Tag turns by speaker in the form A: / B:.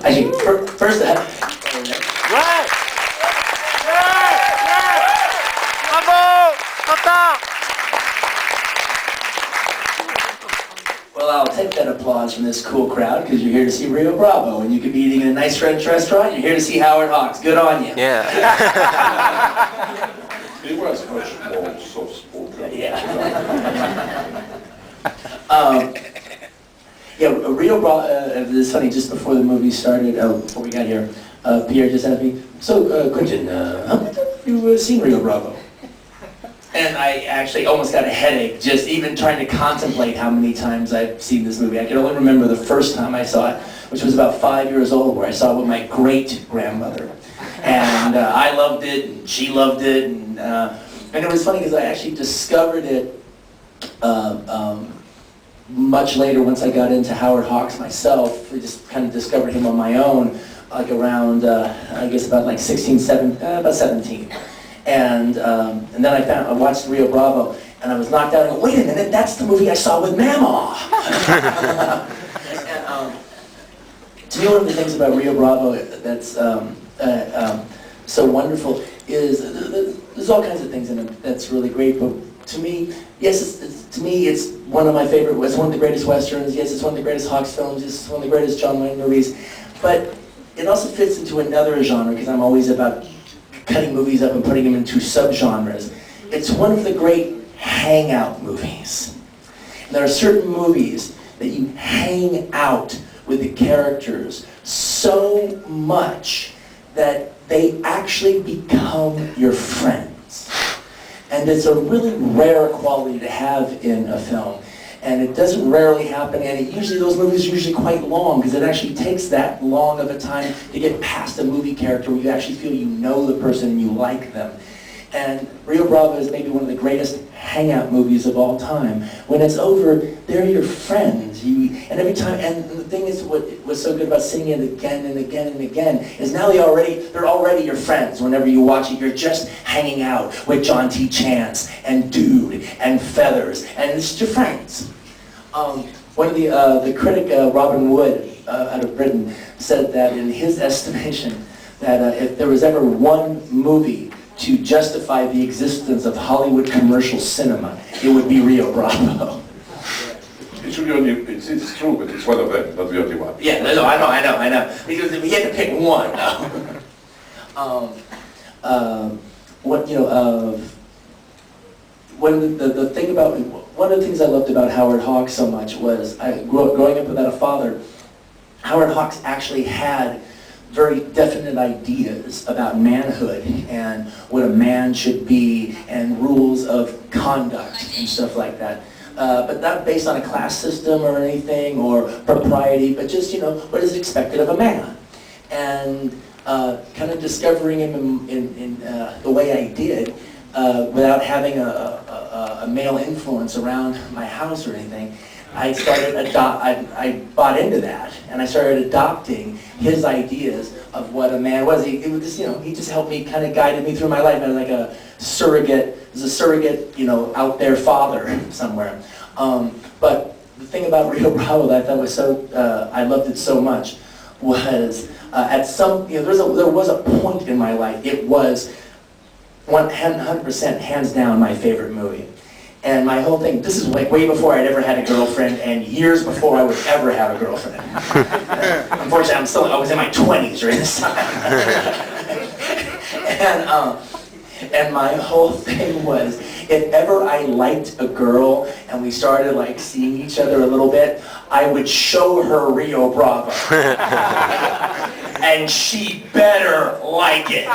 A: Actually, first,
B: Ouais! Bravo! Content!
A: well, I'll take that applause from this cool crowd because you're here to see Rio Bravo, and you could be eating in a nice French restaurant. You're here to see Howard Hawks. Good on you.
B: Yeah.
C: He was much more soft-spoken.
A: Yeah. Rio Bravo. It's funny. Just before the movie started, before we got here, Pierre just asked me, "So, Quentin, how many times have you seen Rio Bravo?" And I actually almost got a headache just even trying to contemplate how many times I've seen this movie. I can only remember the first time I saw it, which was about 5 years old, where I saw it with my great-grandmother. And I loved it, and she loved it, and it was funny because I actually discovered it much later once I got into Howard Hawks myself. I just kind of discovered him on my own, like around, I guess about like about 17. And then I watched Rio Bravo, and I was knocked out and go, wait a minute, that's the movie I saw with Mama! And, to me, one of the things about Rio Bravo that's so wonderful is there's all kinds of things in it that's really great, but to me, yes, it's one of my favorite, it's one of the greatest Westerns, yes, it's one of the greatest Hawks films, yes, it's one of the greatest John Wayne movies, but it also fits into another genre, because I'm always about cutting movies up and putting them into subgenres. It's one of the great hangout movies. And there are certain movies that you hang out with the characters so much that they actually become your friends. And it's a really rare quality to have in a film. And it doesn't rarely happen, and those movies are usually quite long, because it actually takes that long of a time to get past a movie character where you actually feel you know the person and you like them. And Rio Bravo is maybe one of the greatest hangout movies of all time. When it's over, they're your friends. And every time, and the thing is, what was so good about seeing it again and again and again is now they're already your friends. Whenever you watch it, you're just hanging out with John T. Chance and Dude and Feathers, and it's your friends. One of the critic, Robin Wood, out of Britain, said that in his estimation, that if there was ever one movie to justify the existence of Hollywood commercial cinema, it would be Rio Bravo.
C: It's true, but it's one of them, not the only one.
A: Yeah, no, I know. Because if we had to pick one, one of the things I loved about Howard Hawks so much was, growing up without a father, Howard Hawks actually had very definite ideas about manhood and what a man should be and rules of conduct and stuff like that. But not based on a class system or anything or propriety, but just, what is expected of a man. And kind of discovering him in the way I did, without having a male influence around my house or anything, I bought into that, and I started adopting his ideas of what a man was. He just helped me, kind of guided me through my life as like a surrogate, out there father somewhere. But the thing about Rio Bravo that I thought was I loved it so much, was there was a point in my life, it was 100% hands down my favorite movie. And my whole thing, this is like way before I'd ever had a girlfriend, and years before I would ever have a girlfriend. Unfortunately, I was in my 20s during this time. And my whole thing was, if ever I liked a girl and we started like seeing each other a little bit, I would show her Rio Bravo. And she better like it.